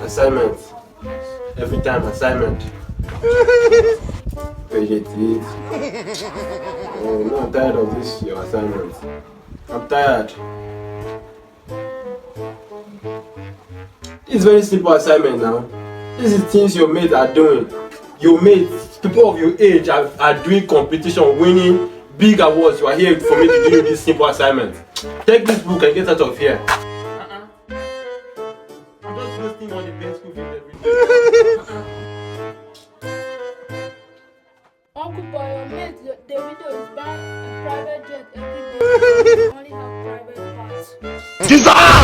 Assignment. Every time assignment. Page 88. No, I'm tired of this your assignment. I'm tired. It's very simple assignment now. This is things your mates are doing. Your mates, people of your age are doing competition, winning big awards. You are here for me to do this simple assignment. Take this book and get out of here. I'm just wasting all the best school fees every day. Uncle, for your mate, Davido is buying a private jet every day. Only have private parts.